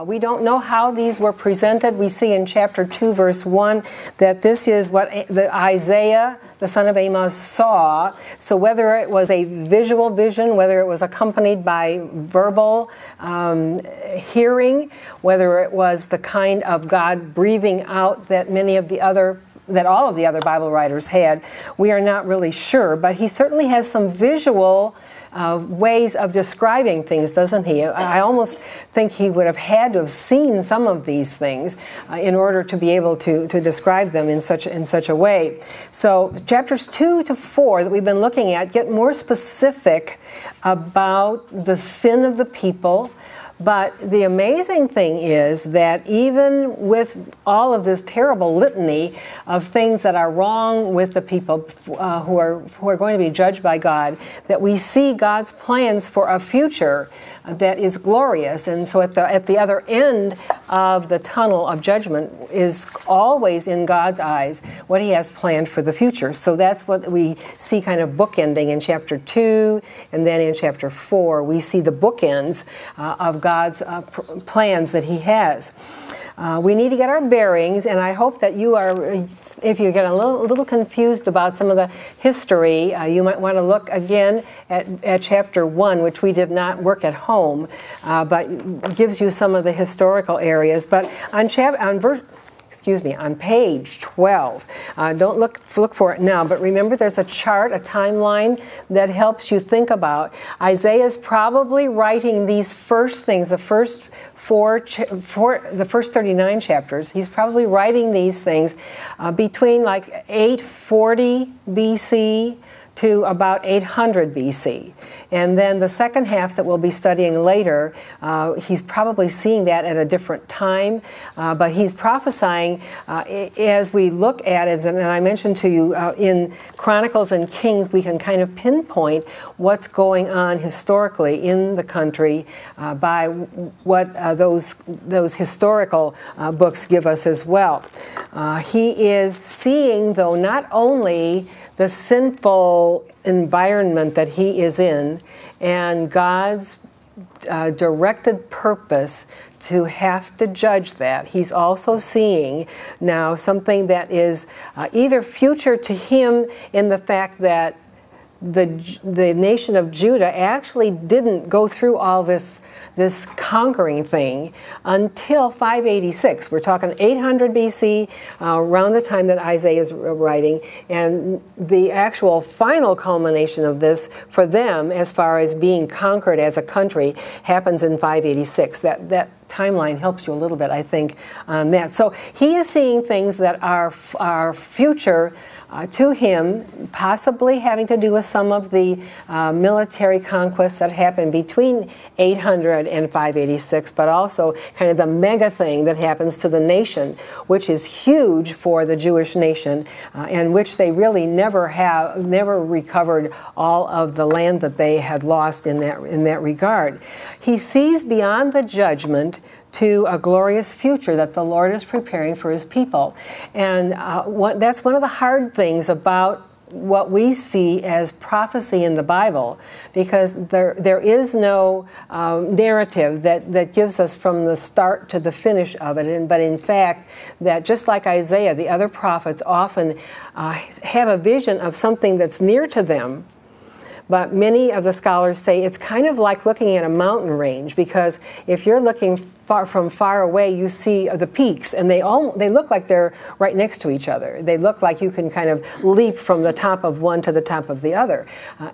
We don't know how these were presented. We see in chapter 2, verse 1, that this is what Isaiah, the son of Amos, saw. So whether it was a visual vision, whether it was accompanied by verbal hearing, whether it was the kind of God breathing out that all of the other Bible writers had, we are not really sure. But he certainly has some visual ways of describing things, doesn't he? I almost think he would have had to have seen some of these things in order to be able to describe them in such a way. So chapters 2 to 4 that we've been looking at get more specific about the sin of the people. But the amazing thing is that even with all of this terrible litany of things that are wrong with the people who are going to be judged by God, that we see God's plans for a future that is glorious. And so at the other end of the tunnel of judgment is always in God's eyes what he has planned for the future. So that's what we see kind of bookending in chapter 2, and then in chapter 4 we see the bookends of God's plans that he has. We need to get our bearings, and I hope that you are, if you get a little confused about some of the history, you might want to look again at chapter 1, which we did not work at home, but gives you some of the historical areas. But on page 12. Don't look for it now, but remember there's a chart, a timeline that helps you think about. Isaiah's probably writing these first things, the first 39 chapters. He's probably writing these things between like 840 BC to about 800 BC. And then the second half that we'll be studying later, he's probably seeing that at a different time, but he's prophesying as we look at it, and I mentioned to you in Chronicles and Kings, we can kind of pinpoint what's going on historically in the country by what those historical books give us as well. He is seeing, though, not only the sinful environment that he is in and God's directed purpose to have to judge that. He's also seeing now something that is either future to him in the fact that the nation of Judah actually didn't go through all this conquering thing until 586. We're talking 800 BC, around the time that Isaiah is writing, and the actual final culmination of this for them, as far as being conquered as a country, happens in 586. That timeline helps you a little bit, I think, on that. So he is seeing things that are future to him, possibly having to do with some of the military conquests that happened between 800 and 586, but also kind of the mega thing that happens to the nation, which is huge for the Jewish nation, and which they really never recovered all of the land that they had lost in that regard. He sees beyond the judgment to a glorious future that the Lord is preparing for his people. And that's one of the hard things about what we see as prophecy in the Bible, because there is no narrative that gives us from the start to the finish of it. But in fact, that just like Isaiah, the other prophets often have a vision of something that's near to them. But many of the scholars say it's kind of like looking at a mountain range, because if you're looking from far away, you see the peaks, and they look like they're right next to each other. They look like you can kind of leap from the top of one to the top of the other.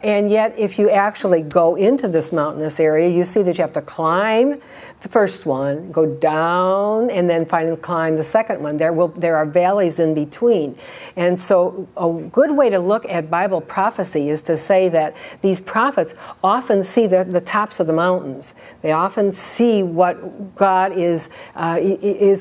And yet, if you actually go into this mountainous area, you see that you have to climb the first one, go down, and then finally climb the second one. There are valleys in between. And so a good way to look at Bible prophecy is to say that these prophets often see the tops of the mountains. They often see what God is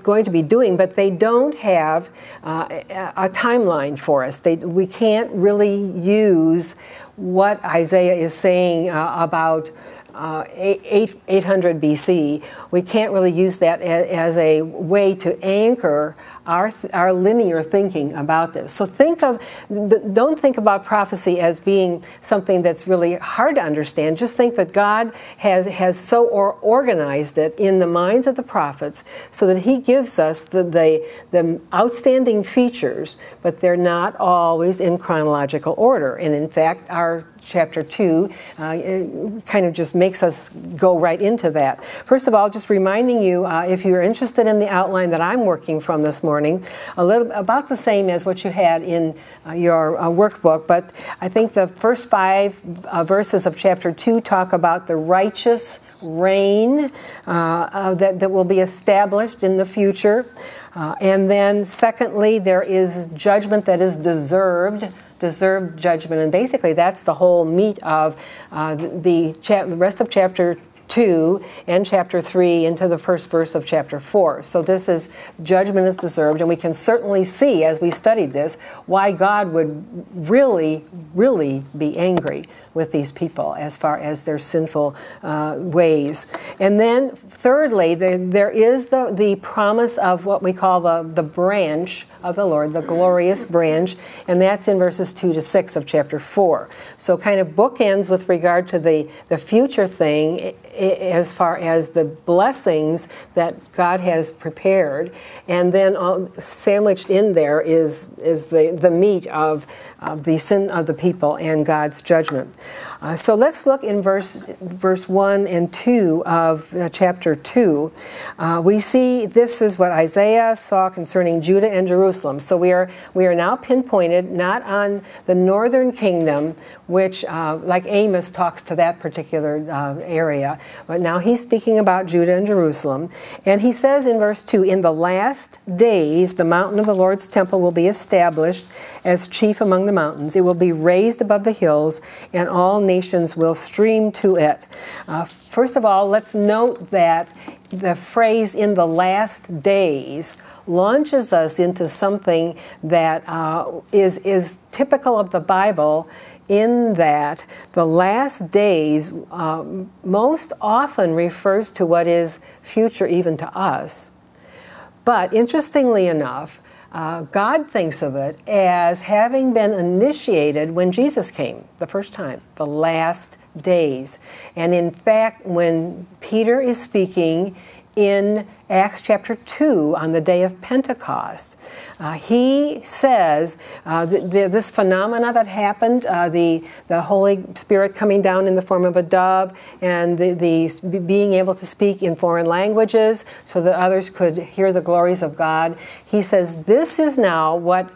going to be doing, but they don't have a timeline for us. We can't really use what Isaiah is saying about 800 BC. We can't really use that as a way to anchor our linear thinking about this. So don't think about prophecy as being something that's really hard to understand. Just think that God has so organized it in the minds of the prophets so that he gives us the outstanding features, but they're not always in chronological order. And in fact, our chapter 2 kind of just makes us go right into that. First of all, just reminding you, if you're interested in the outline that I'm working from this morning, a little about the same as what you had in your workbook, but I think the first 5 verses of chapter 2 talk about the righteous reign that will be established in the future. And then secondly, there is judgment that is deserved judgment, and basically that's the whole meat of the rest of chapter 2 and chapter 3 into the first verse of chapter 4. So this is judgment is deserved, and we can certainly see as we studied this why God would really, really be angry with these people as far as their sinful ways. And then thirdly, there is the promise of what we call the branch of the Lord, the glorious branch, and that's in verses 2 to 6 of chapter 4. So kind of bookends with regard to the future thing as far as the blessings that God has prepared, and then sandwiched in there is the meat of the sin of the people and God's judgment. So let's look in verse 1 and 2 of chapter 2. We see this is what Isaiah saw concerning Judah and Jerusalem. So we are now pinpointed not on the northern kingdom, which like Amos talks to that particular area, but now he's speaking about Judah and Jerusalem. And he says in verse 2, "In the last days the mountain of the Lord's temple will be established as chief among the mountains. It will be raised above the hills, and all nations will stream to it." First of all, let's note that the phrase "in the last days" launches us into something that is typical of the Bible, in that the last days most often refers to what is future even to us. But interestingly enough, God thinks of it as having been initiated when Jesus came the first time, the last days. And in fact, when Peter is speaking in Acts chapter 2 on the day of Pentecost, he says this phenomena that happened, the Holy Spirit coming down in the form of a dove, and the being able to speak in foreign languages so that others could hear the glories of God. He says this is now what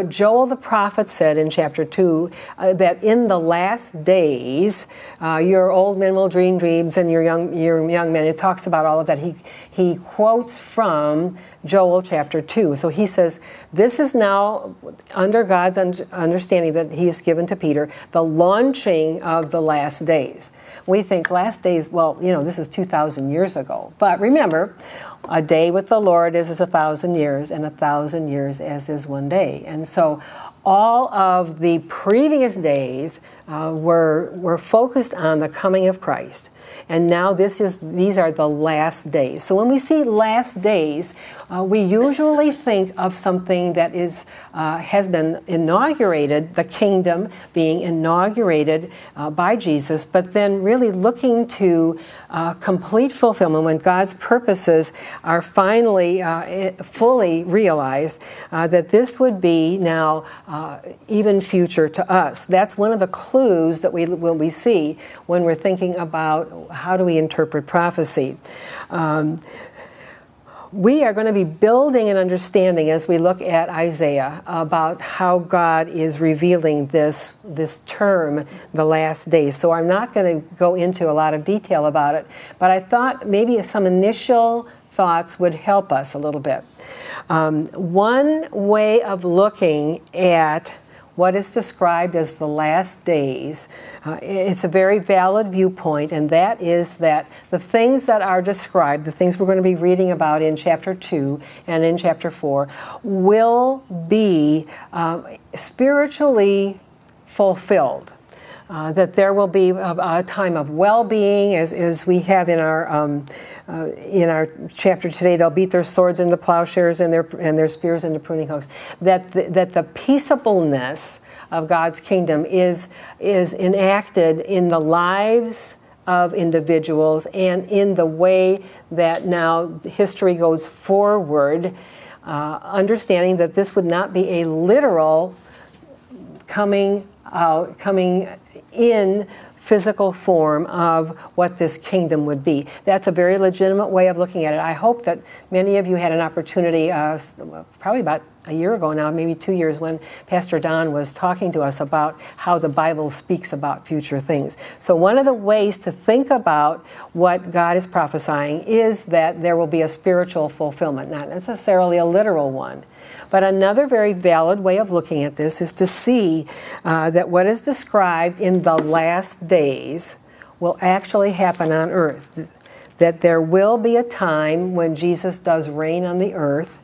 Joel the prophet said in chapter 2, that in the last days your old men will dream dreams and your young men. It talks about all of that. He quotes from Joel chapter 2. So he says this is now under God's understanding that he has given to Peter, the launching of the last days. We think last days, well, this is 2,000 years ago. But remember, a day with the Lord is 1,000 years, and 1,000 years as is one day. And so all of the previous days were focused on the coming of Christ. And now these are the last days. So when we see last days, we usually think of something that has been inaugurated, the kingdom being inaugurated by Jesus, but then really looking to complete fulfillment when God's purposes are finally fully realized, that this would be now even future to us. That's one of the clues that we see when we're thinking about how do we interpret prophecy. We are going to be building an understanding as we look at Isaiah about how God is revealing this term, the last days. So I'm not going to go into a lot of detail about it, but I thought maybe some initial thoughts would help us a little bit. One way of looking at what is described as the last days, it's a very valid viewpoint, and that is that the things that are described, the things we're going to be reading about in chapter 2 and in chapter 4, will be spiritually fulfilled. that there will be a time of well-being, as we have in our chapter today. They'll beat their swords into plowshares and their spears into pruning hooks. That the peaceableness of God's kingdom is enacted in the lives of individuals and in the way that now history goes forward, understanding that this would not be a literal coming in physical form of what this kingdom would be. That's a very legitimate way of looking at it. I hope that many of you had an opportunity, probably about a year ago now, maybe 2 years, when Pastor Don was talking to us about how the Bible speaks about future things. So one of the ways to think about what God is prophesying is that there will be a spiritual fulfillment, not necessarily a literal one. But another very valid way of looking at this is to see that what is described in the last days will actually happen on earth. That there will be a time when Jesus does reign on the earth,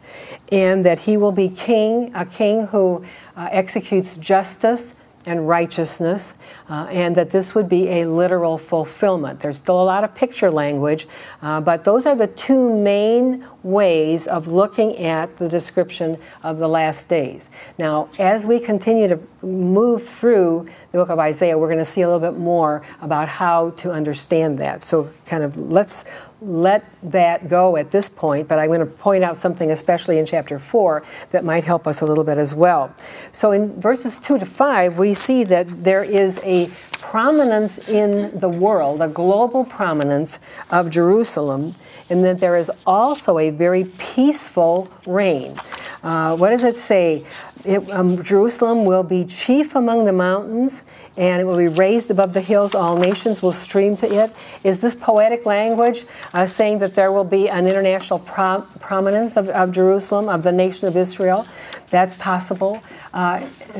and that he will be a king who executes justice and righteousness, and that this would be a literal fulfillment. There's still a lot of picture language, but those are the two main ways of looking at the description of the last days. Now, as we continue to move through the book of Isaiah, we're going to see a little bit more about how to understand that. So kind of let's let that go at this point, but I'm going to point out something especially in chapter 4 that might help us a little bit as well. So in verses 2 to 5, we see that there is a prominence in the world, a global prominence of Jerusalem, and that there is also a very peaceful reign. What does it say? Jerusalem will be chief among the mountains, and it will be raised above the hills. All nations will stream to it. Is this poetic language saying that there will be an international prominence of Jerusalem, of the nation of Israel? That's possible.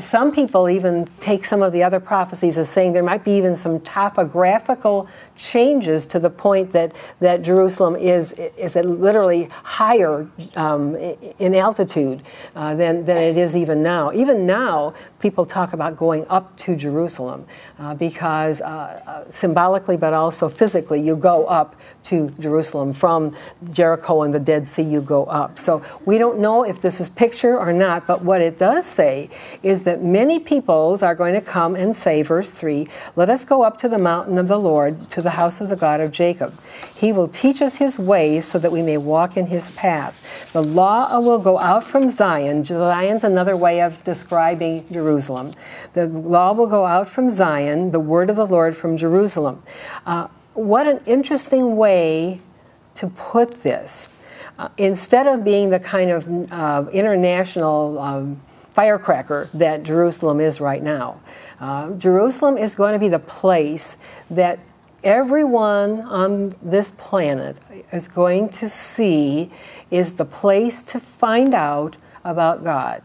Some people even take some of the other prophecies as saying there might be even some topographical changes to the point that Jerusalem is literally higher in altitude than it is even now. Even now, people talk about going up to Jerusalem because symbolically but also physically you go up to Jerusalem. From Jericho and the Dead Sea you go up. So we don't know if this is picture or not, but what it does say is that many peoples are going to come and say, verse 3, "Let us go up to the mountain of the Lord, to the house of the God of Jacob. He will teach us his ways so that we may walk in his path. The law will go out from Zion." Zion's another way of describing Jerusalem. The law will go out from Zion, the word of the Lord from Jerusalem. What an interesting way to put this. Instead of being the kind of international firecracker that Jerusalem is right now, Jerusalem is going to be the place that everyone on this planet is going to see is the place to find out about God.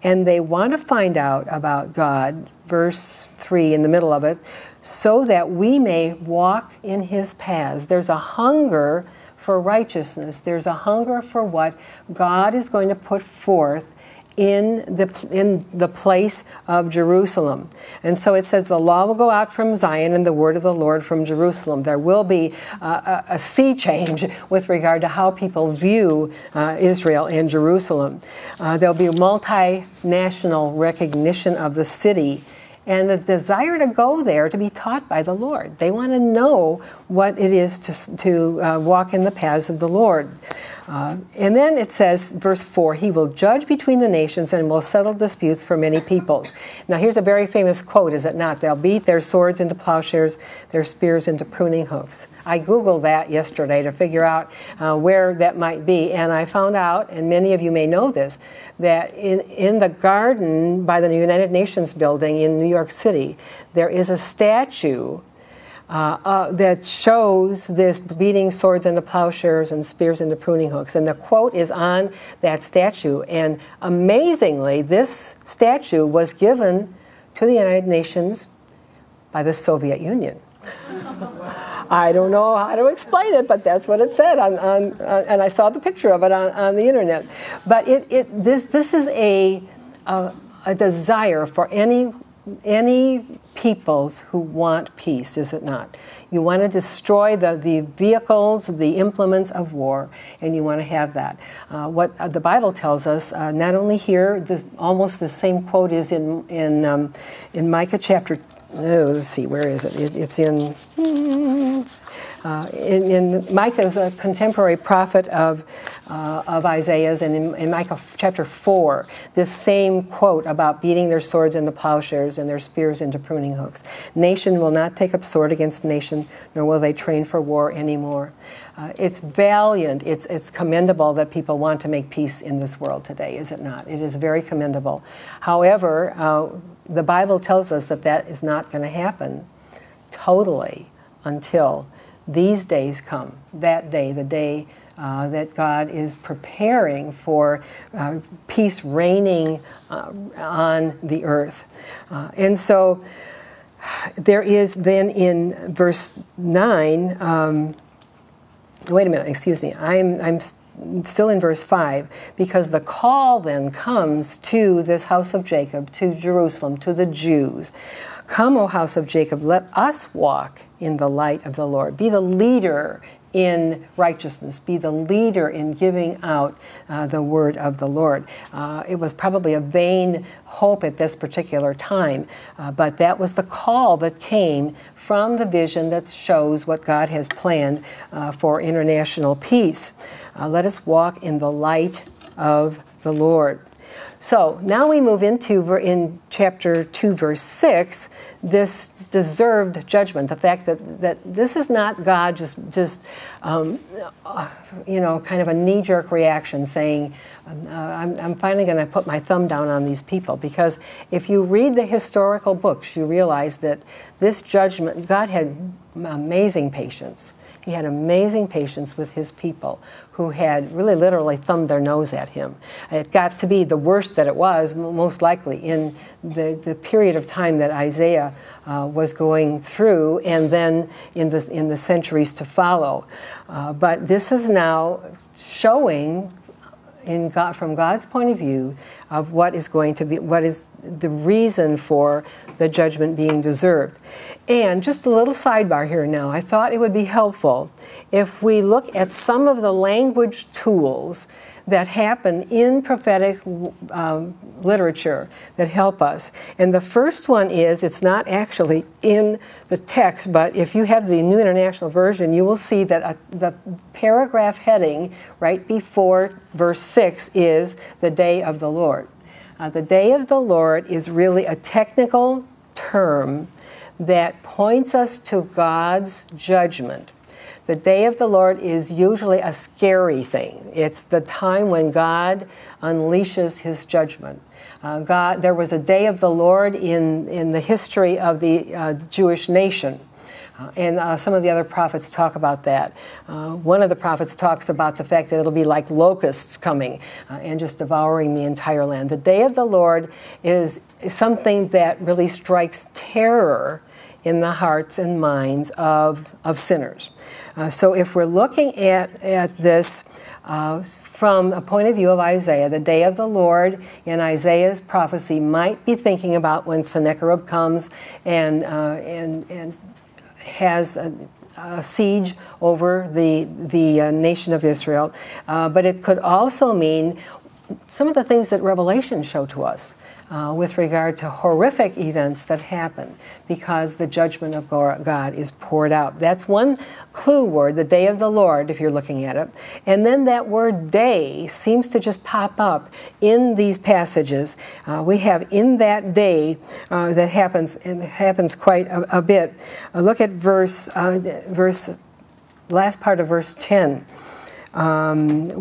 And they want to find out about God, verse 3 in the middle of it, so that we may walk in his paths. There's a hunger for righteousness. There's a hunger for what God is going to put forth in the place of Jerusalem. And so it says the law will go out from Zion and the word of the Lord from Jerusalem. There will be a sea change with regard to how people view Israel and Jerusalem. There'll be multinational recognition of the city and the desire to go there to be taught by the Lord. They want to know what it is to walk in the paths of the Lord. And then it says, verse 4, he will judge between the nations and will settle disputes for many peoples. Now here's a very famous quote, is it not? They'll beat their swords into plowshares, their spears into pruning hooks. I Googled that yesterday to figure out where that might be, and I found out, and many of you may know this, that in the garden by the United Nations building in New York City, there is a statue that shows this beating swords into plowshares and spears into pruning hooks. And the quote is on that statue. And amazingly, this statue was given to the United Nations by the Soviet Union. I don't know how to explain it, but that's what it said, and I saw the picture of it on the internet. But this is a desire for any any peoples who want peace, is it not? You want to destroy the vehicles, the implements of war, and you want to have that. What the Bible tells us, not only here, almost the same quote is in Micah chapter. Oh, let's see, where is it? It's in Micah's a contemporary prophet of Isaiah's, and in Micah chapter 4, this same quote about beating their swords into plowshares and their spears into pruning hooks. Nation will not take up sword against nation, nor will they train for war anymore. It's valiant, it's commendable that people want to make peace in this world today, is it not? It is very commendable. However, the Bible tells us that that is not going to happen totally until these days come, that day, the day that God is preparing for peace reigning on the earth. And so there is then in verse 9, wait a minute, excuse me, I'm still in verse 5, because the call then comes to this house of Jacob, to Jerusalem, to the Jews. Come, O house of Jacob, let us walk in the light of the Lord. Be the leader in righteousness. Be the leader in giving out the word of the Lord. It was probably a vain hope at this particular time, but that was the call that came from the vision that shows what God has planned for international peace. Let us walk in the light of the Lord. So now we move into, in chapter 2, verse 6, this deserved judgment. The fact that this is not God just kind of a knee-jerk reaction saying, I'm finally going to put my thumb down on these people. Because if you read the historical books, you realize that this judgment, God had amazing patience. He had amazing patience with his people who had really literally thumbed their nose at him. It got to be the worst that it was, most likely, in the period of time that Isaiah was going through, and then in the centuries to follow. But this is now showing from God's point of view of what is going to be, what is the reason for the judgment being deserved. And just a little sidebar here now, I thought it would be helpful if we look at some of the language tools that happen in prophetic literature that help us. And the first one is, it's not actually in the text, but if you have the New International Version, you will see that the paragraph heading right before verse 6 is the day of the Lord. The day of the Lord is really a technical term that points us to God's judgment. The day of the Lord is usually a scary thing. It's the time when God unleashes his judgment. There was a day of the Lord in the history of the Jewish nation. And some of the other prophets talk about that. One of the prophets talks about the fact that it'll be like locusts coming and just devouring the entire land. The day of the Lord is something that really strikes terror in the hearts and minds of sinners. So if we're looking at this from a point of view of Isaiah, the day of the Lord in Isaiah's prophecy might be thinking about when Sennacherib comes and has a siege over the nation of Israel. But it could also mean some of the things that Revelation show to us with regard to horrific events that happen because the judgment of God is poured out. That's one clue word, the day of the Lord, if you're looking at it. And then that word day seems to just pop up in these passages. We have in that day that happens, and happens quite a bit. Look at last part of verse 10. It's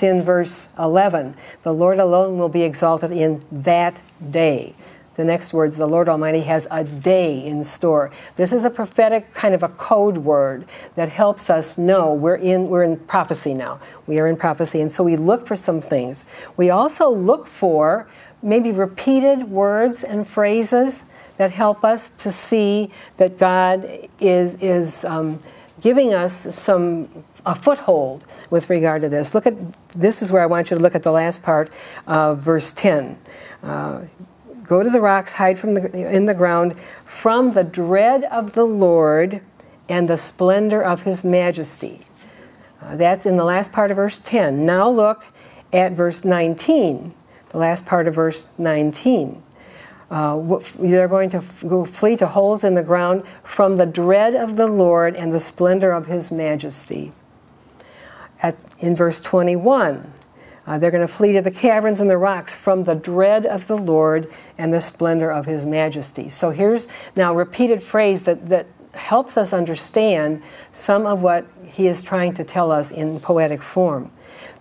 in verse 11. The Lord alone will be exalted in that day. The next words, the Lord Almighty has a day in store. This is a prophetic kind of a code word that helps us know we're in prophecy now. We are in prophecy, and so we look for some things. We also look for maybe repeated words and phrases that help us to see that God is giving us a foothold with regard to this. This is where I want you to look at the last part of verse 10. go to the rocks, hide in the ground from the dread of the Lord and the splendor of his majesty. That's in the last part of verse 10. Now look at verse 19, the last part of verse 19. They're going to go flee to holes in the ground from the dread of the Lord and the splendor of his majesty. In verse 21, they're going to flee to the caverns and the rocks from the dread of the Lord and the splendor of his majesty. So here's now a repeated phrase that helps us understand some of what he is trying to tell us in poetic form.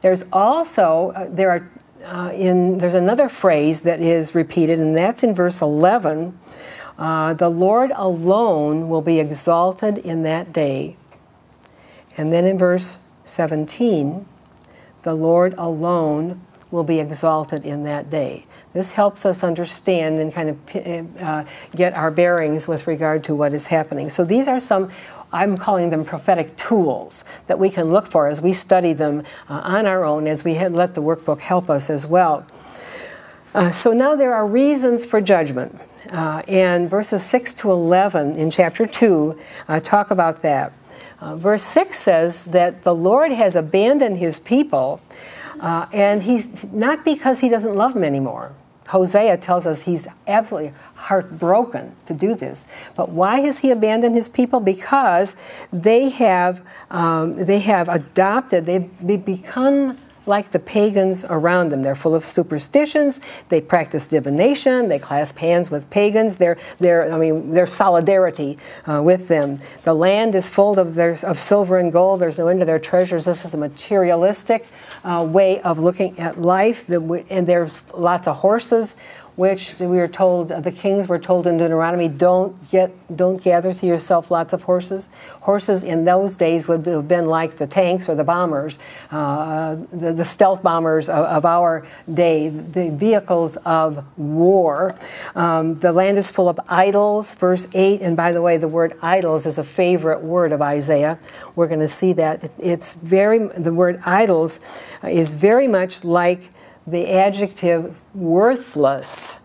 There's also, there's another phrase that is repeated, and that's in verse 11. The Lord alone will be exalted in that day. And then in verse 17, the Lord alone will be exalted in that day. This helps us understand and kind of get our bearings with regard to what is happening. So these are some, I'm calling them prophetic tools that we can look for as we study them on our own, as we let the workbook help us as well. So now there are reasons for judgment. And verses 6 to 11 in chapter 2 talk about that. Verse 6 says that the Lord has abandoned his people, and he's not because he doesn't love them anymore. Hosea tells us he's absolutely heartbroken to do this. But why has he abandoned his people? Because they have adopted, they've become like the pagans around them. They're full of superstitions. They practice divination. They clasp hands with pagans. There's solidarity with them. The land is full of silver and gold. There's no end to their treasures. This is a materialistic way of looking at life. And there's lots of horses, which we are told, the kings were told in Deuteronomy, don't gather to yourself lots of horses. Horses in those days would have been like the tanks or the bombers, the stealth bombers of our day, the vehicles of war. The land is full of idols, verse 8, and by the way, the word idols is a favorite word of Isaiah. We're going to see that. The word idols is very much like the adjective worthless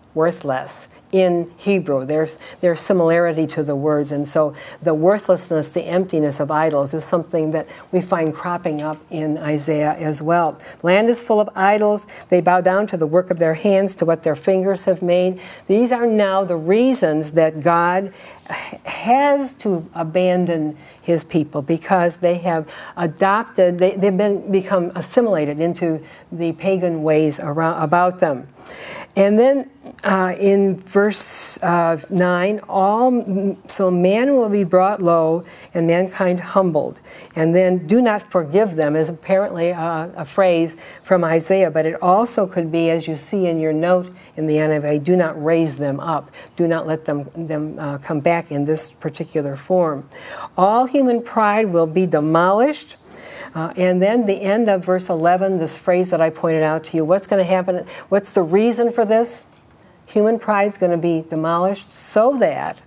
in Hebrew. There's similarity to the words, and so the worthlessness, the emptiness of idols is something that we find cropping up in Isaiah as well. Land is full of idols. They bow down to the work of their hands, to what their fingers have made. These are now the reasons that God has to abandon his people, because they have adopted, they've become assimilated into the pagan ways about them. And then in verse 9, so man will be brought low and mankind humbled. And then do not forgive them is apparently a phrase from Isaiah, but it also could be, as you see in your note in the NIV, do not raise them up. Do not let them come back in this particular form. All human pride will be demolished. And then the end of verse 11, this phrase that I pointed out to you, what's going to happen? What's the reason for this? Human pride is going to be demolished so that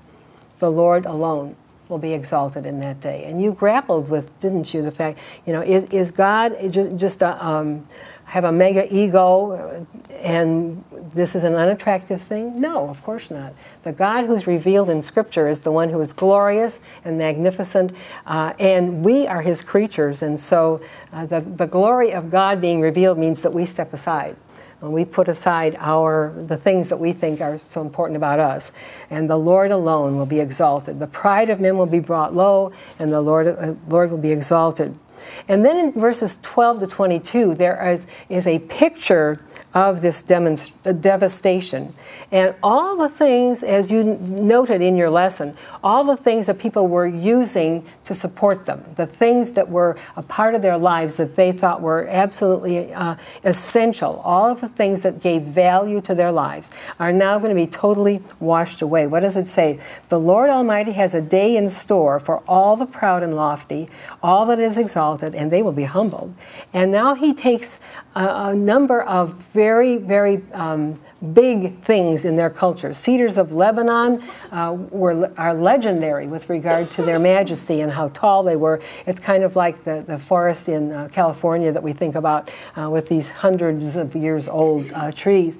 the Lord alone will be exalted in that day. And you grappled with, didn't you, the fact, is God just have a mega ego and this is an unattractive thing? No, of course not. The God who's revealed in Scripture is the one who is glorious and magnificent, and we are his creatures, and so the glory of God being revealed means that we step aside. We put aside the things that we think are so important about us. And the Lord alone will be exalted. The pride of men will be brought low, and the Lord will be exalted. And then in verses 12 to 22, there is a picture of this devastation. And all the things, as you noted in your lesson, all the things that people were using to support them, the things that were a part of their lives that they thought were absolutely essential, all of the things that gave value to their lives are now going to be totally washed away. What does it say? The Lord Almighty has a day in store for all the proud and lofty, all that is exalted, and they will be humbled. And now he takes a number of very, very big things in their culture. Cedars of Lebanon are legendary with regard to their majesty and how tall they were. It's kind of like the forest in California that we think about with these hundreds of years old trees.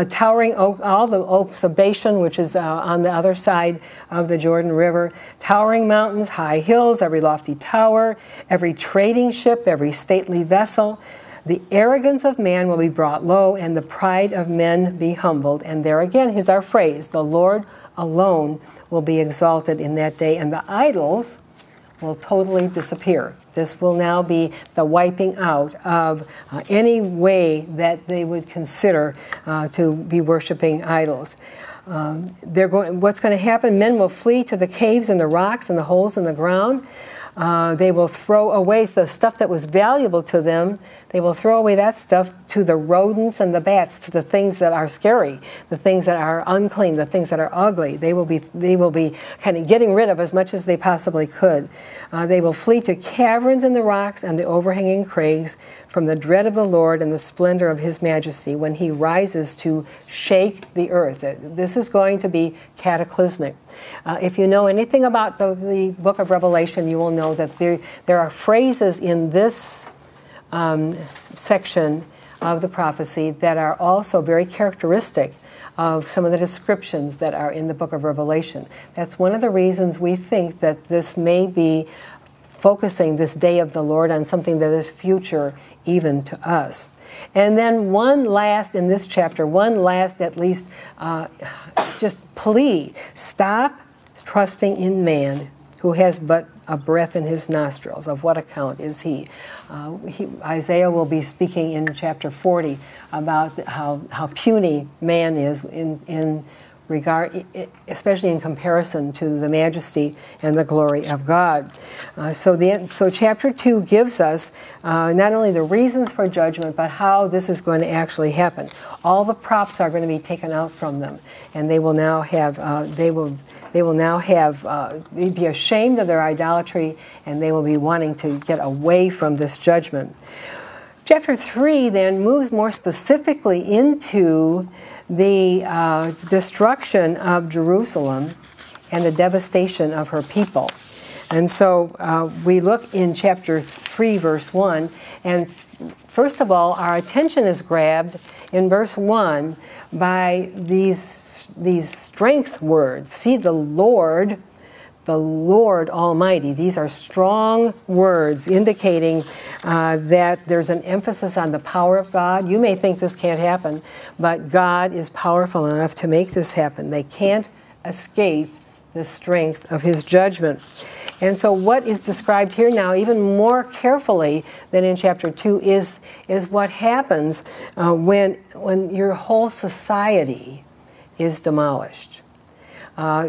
Towering oak, all the oaks of Bashan, which is on the other side of the Jordan River. Towering mountains, high hills, every lofty tower, every trading ship, every stately vessel. The arrogance of man will be brought low, and the pride of men be humbled. And there again, here's our phrase, the Lord alone will be exalted in that day, and the idols will totally disappear. This will now be the wiping out of any way that they would consider to be worshiping idols. What's going to happen? Men will flee to the caves and the rocks and the holes in the ground. They will throw away the stuff that was valuable to them. They will throw away that stuff to the rodents and the bats, to the things that are scary, the things that are unclean, the things that are ugly. They will be kind of getting rid of as much as they possibly could. They will flee to caverns in the rocks and the overhanging crags from the dread of the Lord and the splendor of his majesty when he rises to shake the earth. This is going to be cataclysmic. If you know anything about the book of Revelation, you will know that there are phrases in this section of the prophecy that are also very characteristic of some of the descriptions that are in the book of Revelation. That's one of the reasons we think that this may be focusing this day of the Lord on something that is future even to us. And then one last, in this chapter, one last at least just plea. Stop trusting in man who has but a breath in his nostrils. Of what account is he? Isaiah will be speaking in chapter 40 about how puny man is in regard, especially in comparison to the majesty and the glory of God. So chapter 2 gives us not only the reasons for judgment, but how this is going to actually happen. All the props are going to be taken out from them, and they will now have be ashamed of their idolatry, and they will be wanting to get away from this judgment. Chapter 3 then moves more specifically into the destruction of Jerusalem and the devastation of her people. And so we look in chapter 3, verse 1, and first of all, our attention is grabbed in verse 1 by these strength words. See, the Lord Almighty. These are strong words indicating that there's an emphasis on the power of God. You may think this can't happen, but God is powerful enough to make this happen. They can't escape the strength of his judgment. And so what is described here now, even more carefully than in chapter 2, is what happens when your whole society is demolished.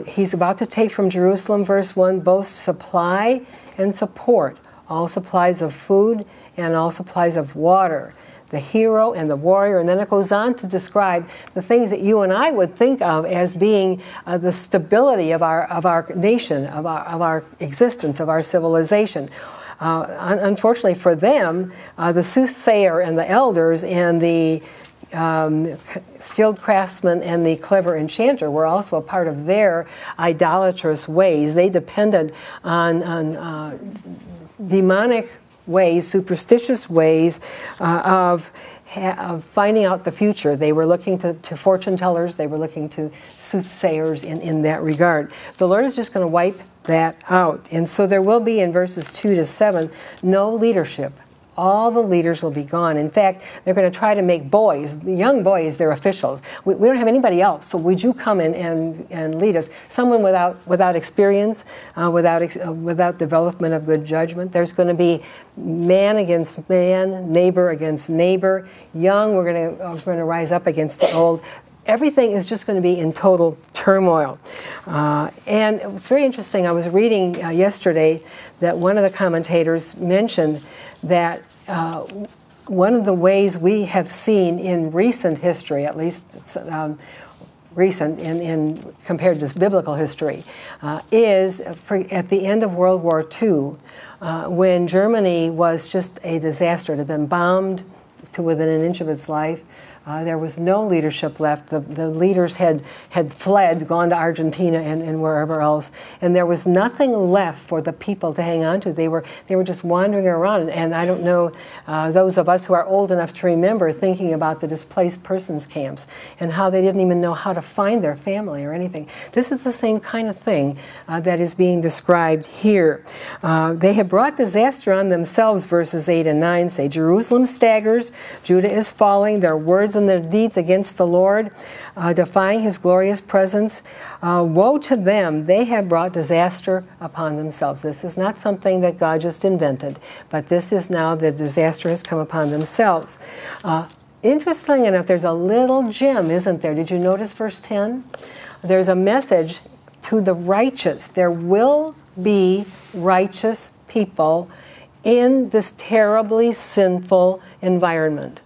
He's about to take from Jerusalem, verse 1, both supply and support, all supplies of food and all supplies of water, the hero and the warrior. And then it goes on to describe the things that you and I would think of as being the stability of our nation, of our existence, of our civilization. Unfortunately for them, the soothsayer and the elders and the skilled craftsman and the clever enchanter were also a part of their idolatrous ways. They depended on demonic ways, superstitious ways of finding out the future. They were looking to fortune tellers. They were looking to soothsayers in that regard. The Lord is just going to wipe that out. And so there will be, in verses 2 to 7, no leadership. All the leaders will be gone. In fact, they're going to try to make boys, the young boys, their officials. We don't have anybody else, so would you come in and lead us? Someone without experience, without development of good judgment. There's going to be man against man, neighbor against neighbor. Young, we're going to rise up against the old. Everything is just going to be in total turmoil. And it's very interesting. I was reading yesterday that one of the commentators mentioned that one of the ways we have seen in recent history, at least recent in compared to biblical history, is at the end of World War II, when Germany was just a disaster. It had been bombed to within an inch of its life. There was no leadership left. The leaders had fled, gone to Argentina and wherever else, and there was nothing left for the people to hang on to. They were just wandering around, and I don't know those of us who are old enough to remember thinking about the displaced persons camps and how they didn't even know how to find their family or anything. This is the same kind of thing that is being described here. They have brought disaster on themselves, verses 8 and 9 say. Jerusalem staggers, Judah is falling, their words and their deeds against the Lord, defying his glorious presence. Woe to them, they have brought disaster upon themselves. This is not something that God just invented, but this is now the disaster has come upon themselves. Interestingly enough, there's a little gem, isn't there? Did you notice verse 10? There's a message to the righteous. There will be righteous people in this terribly sinful environment.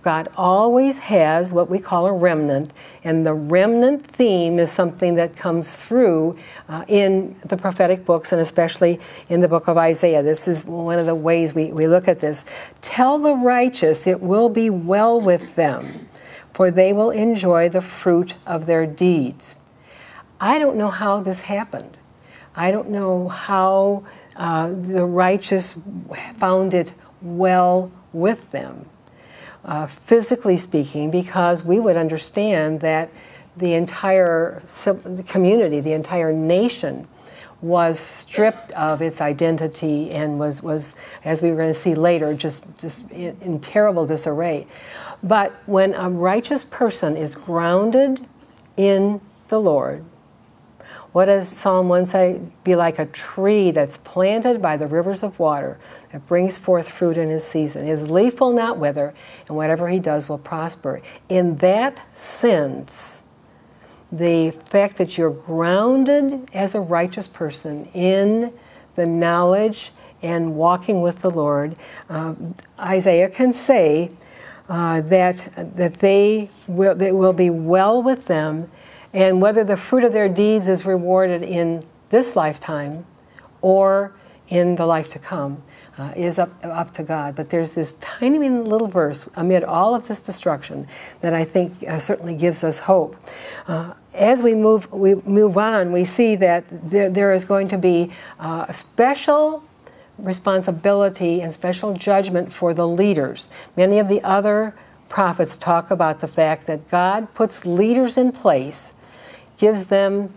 God always has what we call a remnant, and the remnant theme is something that comes through in the prophetic books, and especially in the book of Isaiah. This is one of the ways we look at this. Tell the righteous it will be well with them, for they will enjoy the fruit of their deeds. I don't know how this happened. I don't know how the righteous found it well with them. Physically speaking, because we would understand that the entire community, the entire nation, was stripped of its identity and was, as we were going to see later, just in terrible disarray. But when a righteous person is grounded in the Lord, what does Psalm 1 say? Be like a tree that's planted by the rivers of water that brings forth fruit in his season. His leaf will not wither, and whatever he does will prosper. In that sense, the fact that you're grounded as a righteous person in the knowledge and walking with the Lord, Isaiah can say that they will be well with them. And whether the fruit of their deeds is rewarded in this lifetime or in the life to come is up to God. But there's this tiny little verse amid all of this destruction that I think certainly gives us hope. As we move on, we see that there is going to be a special responsibility and special judgment for the leaders. Many of the other prophets talk about the fact that God puts leaders in place, gives them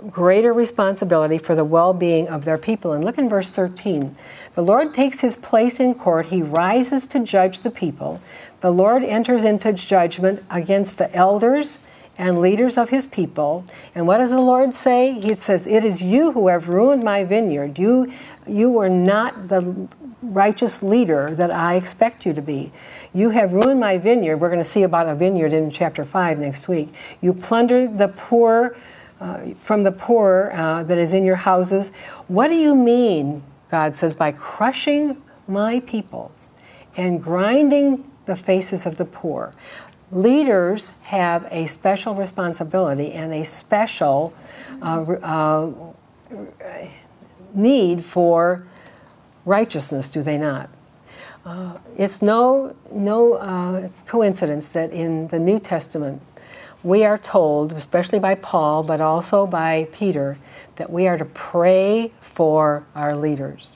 greater responsibility for the well-being of their people. And look in verse 13. The Lord takes his place in court. He rises to judge the people. The Lord enters into judgment against the elders and leaders of his people. And what does the Lord say? He says, it is you who have ruined my vineyard. You were not the righteous leader that I expect you to be. You have ruined my vineyard. We're going to see about a vineyard in chapter 5 next week. You plundered the poor from the poor that is in your houses. What do you mean, God says, by crushing my people and grinding the faces of the poor? Leaders have a special responsibility and a special need for righteousness, do they not? It's no coincidence that in the New Testament we are told, especially by Paul, but also by Peter, that we are to pray for our leaders.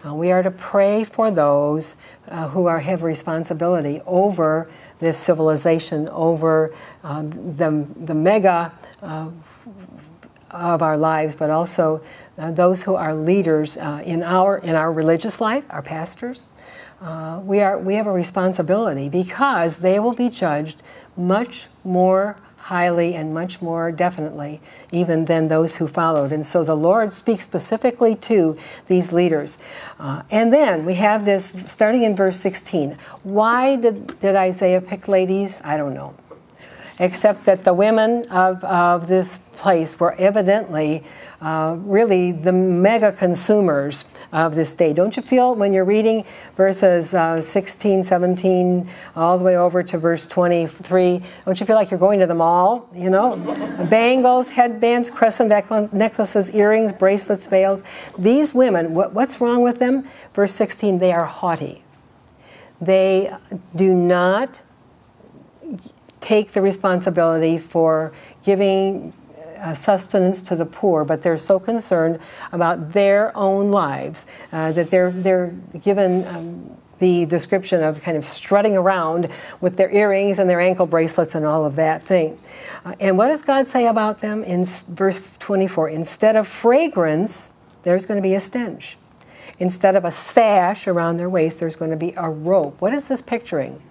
We are to pray for those who have responsibility over this civilization, over the mega of our lives, but also those who are leaders in our religious life, our pastors. We have a responsibility because they will be judged much more highly and much more definitely even than those who followed. And so the Lord speaks specifically to these leaders. And then we have this starting in verse 16. Why did Isaiah pick ladies? I don't know. Except that the women of this place were evidently really the mega consumers of this day. Don't you feel when you're reading verses 16, 17, all the way over to verse 23, don't you feel like you're going to the mall, you know? Bangles, headbands, crescent necklaces, earrings, bracelets, veils. These women, what's wrong with them? Verse 16, they are haughty. They do not take the responsibility for giving sustenance to the poor, but they're so concerned about their own lives that they're given the description of kind of strutting around with their earrings and their ankle bracelets and all of that thing. And what does God say about them in verse 24? Instead of fragrance, there's going to be a stench. Instead of a sash around their waist, there's going to be a rope. What is this picturing?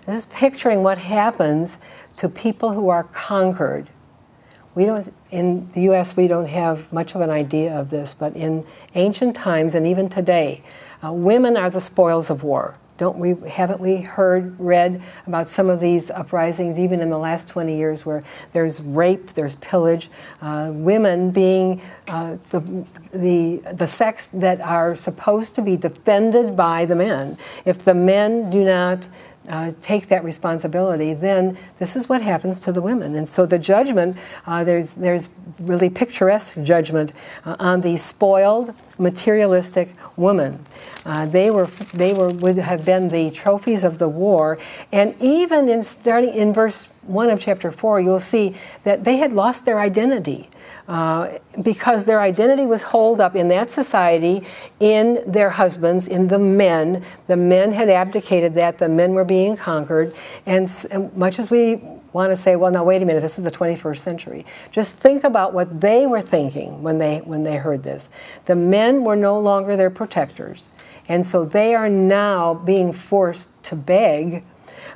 This is picturing what happens to people who are conquered. In the U.S., we don't have much of an idea of this, but in ancient times and even today, women are the spoils of war. Haven't we read about some of these uprisings, even in the last 20 years, where there's rape, there's pillage, women being the sex that are supposed to be defended by the men. If the men do not take that responsibility, then this is what happens to the women. And so the judgment, there's really picturesque judgment on these spoiled, materialistic women. They would have been the trophies of the war. And even starting in verse 1 of chapter 4, you'll see that they had lost their identity. Because their identity was holed up in that society, in their husbands, in the men. The men had abdicated that. The men were being conquered. And much as we want to say, well, now wait a minute, this is the 21st century. Just think about what they were thinking when they heard this. The men were no longer their protectors. And so they are now being forced to beg.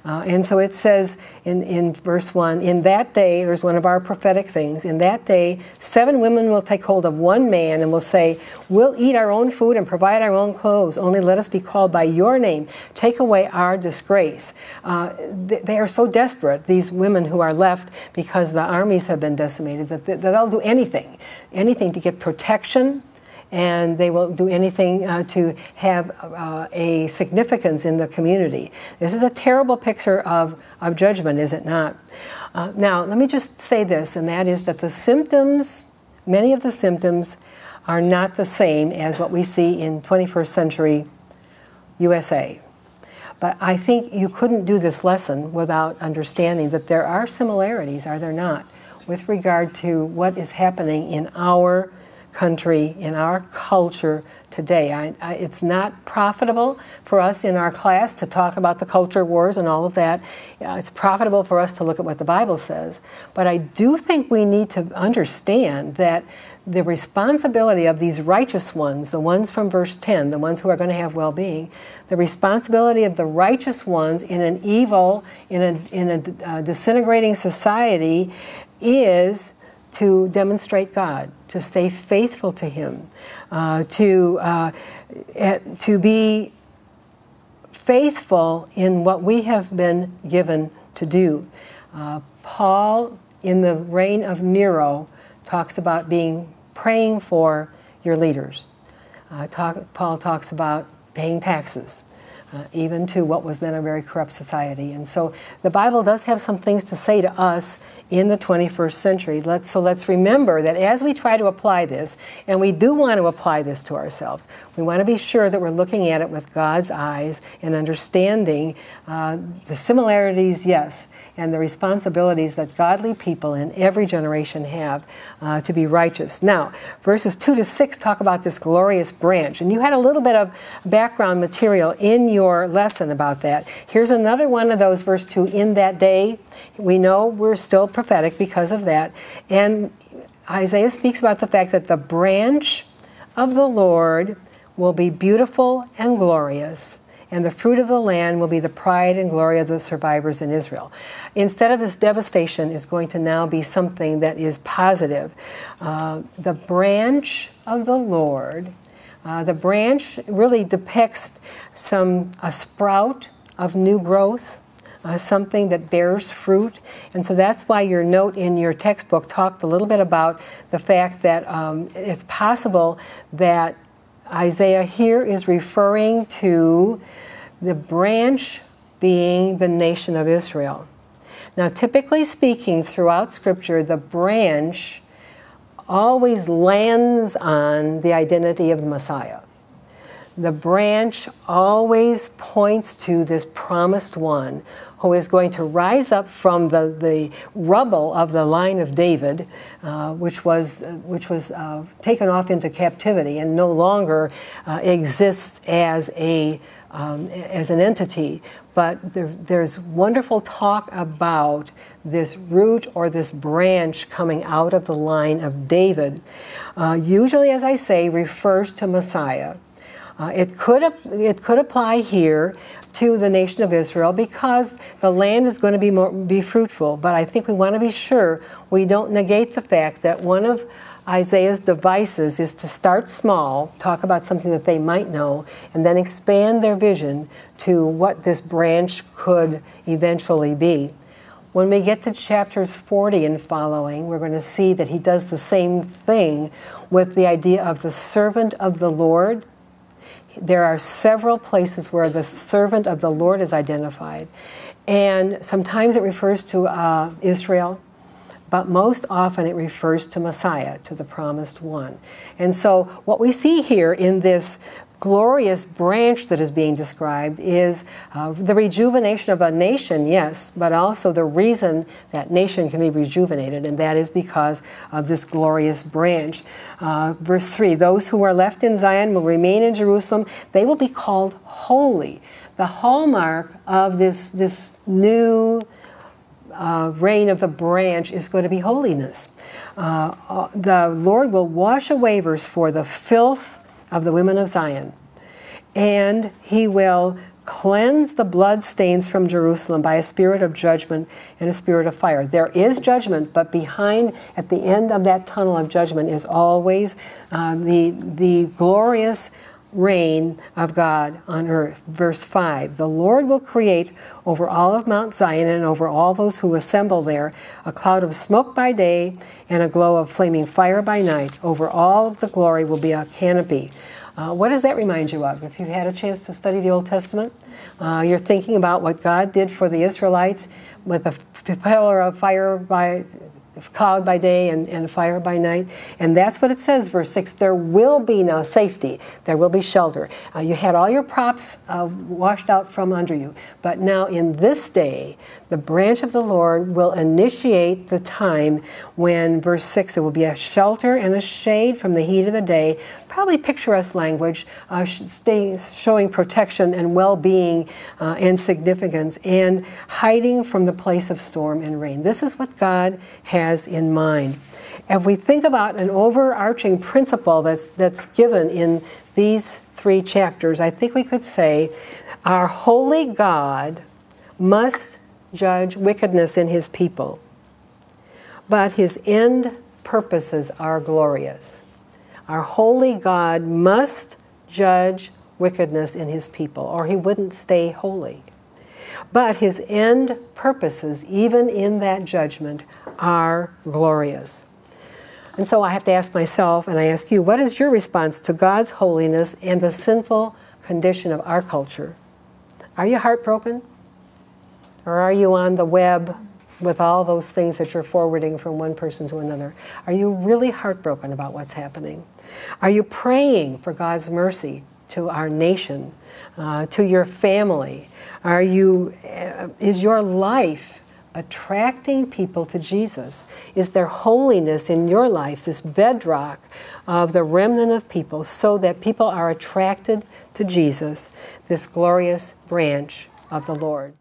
And so it says in verse 1, in that day, there's one of our prophetic things, in that day, 7 women will take hold of one man and will say, we'll eat our own food and provide our own clothes, only let us be called by your name. Take away our disgrace. They are so desperate, these women who are left, because the armies have been decimated, that they'll do anything to get protection, and they will do anything to have a significance in the community. This is a terrible picture of judgment, is it not? Now, let me just say this, and that is that the symptoms, many of the symptoms, are not the same as what we see in 21st century USA. But I think you couldn't do this lesson without understanding that there are similarities, are there not, with regard to what is happening in our country, in our culture today. It's not profitable for us in our class to talk about the culture wars and all of that. It's profitable for us to look at what the Bible says. But I do think we need to understand that the responsibility of these righteous ones, the ones from verse 10, the ones who are going to have well-being, the responsibility of the righteous ones in an evil, in a disintegrating society is to demonstrate God, to stay faithful to Him, to be faithful in what we have been given to do. Paul, in the reign of Nero, talks about praying for your leaders. Paul talks about paying taxes, even to what was then a very corrupt society. And so the Bible does have some things to say to us in the 21st century. So let's remember that as we try to apply this, and we do want to apply this to ourselves, we want to be sure that we're looking at it with God's eyes and understanding the similarities, yes, and the responsibilities that godly people in every generation have to be righteous. Now, verses 2 to 6 talk about this glorious branch. And you had a little bit of background material in your lesson about that. Here's another one of those, verse 2, in that day. We know we're still prophetic because of that. And Isaiah speaks about the fact that the branch of the Lord will be beautiful and glorious, and the fruit of the land will be the pride and glory of the survivors in Israel. Instead of this devastation, is going to now be something that is positive. The branch of the Lord, the branch really depicts a sprout of new growth, something that bears fruit. And so that's why your note in your textbook talked a little bit about the fact that it's possible that Isaiah here is referring to the branch being the nation of Israel. Now, typically speaking, throughout Scripture, the branch always lands on the identity of the Messiah. The branch always points to this promised one who is going to rise up from the rubble of the line of David, which was taken off into captivity and no longer exists as an entity. But there's wonderful talk about this root or this branch coming out of the line of David. Usually, as I say, refers to Messiah. It could apply here to the nation of Israel because the land is going to be fruitful. But I think we want to be sure we don't negate the fact that one of Isaiah's devices is to start small, talk about something that they might know, and then expand their vision to what this branch could eventually be. When we get to chapters 40 and following, we're going to see that he does the same thing with the idea of the servant of the Lord. There are several places where the servant of the Lord is identified. And sometimes it refers to Israel, but most often it refers to Messiah, to the promised one. And so what we see here in this glorious branch that is being described is the rejuvenation of a nation, yes, but also the reason that nation can be rejuvenated, and that is because of this glorious branch. Verse 3, those who are left in Zion will remain in Jerusalem. They will be called holy. The hallmark of this new reign of the branch is going to be holiness. The Lord will wash away, verse 4, the filth of the women of Zion, and he will cleanse the blood stains from Jerusalem by a spirit of judgment and a spirit of fire. There is judgment, but behind, at the end of that tunnel of judgment, is always the glorious reign of God on earth. Verse 5, the Lord will create over all of Mount Zion and over all those who assemble there a cloud of smoke by day and a glow of flaming fire by night. Over all of the glory will be a canopy. What does that remind you of? If you've had a chance to study the Old Testament, you're thinking about what God did for the Israelites with a pillar of fire by cloud by day and fire by night. And that's what it says, verse 6. There will be now safety. There will be shelter. You had all your props washed out from under you. But now in this day, the branch of the Lord will initiate the time when, verse 6, there will be a shelter and a shade from the heat of the day. Probably picturesque language, showing protection and well-being and significance, and hiding from the place of storm and rain. This is what God has in mind. If we think about an overarching principle that's given in these 3 chapters, I think we could say our holy God must judge wickedness in his people, but his end purposes are glorious. Our holy God must judge wickedness in his people, or he wouldn't stay holy. But his end purposes, even in that judgment, are glorious. And so I have to ask myself, and I ask you, what is your response to God's holiness and the sinful condition of our culture? Are you heartbroken? Or are you on the web with all those things that you're forwarding from one person to another? Are you really heartbroken about what's happening? Are you praying for God's mercy to our nation, to your family? Is your life attracting people to Jesus? Is there holiness in your life, this bedrock of the remnant of people, so that people are attracted to Jesus, this glorious branch of the Lord?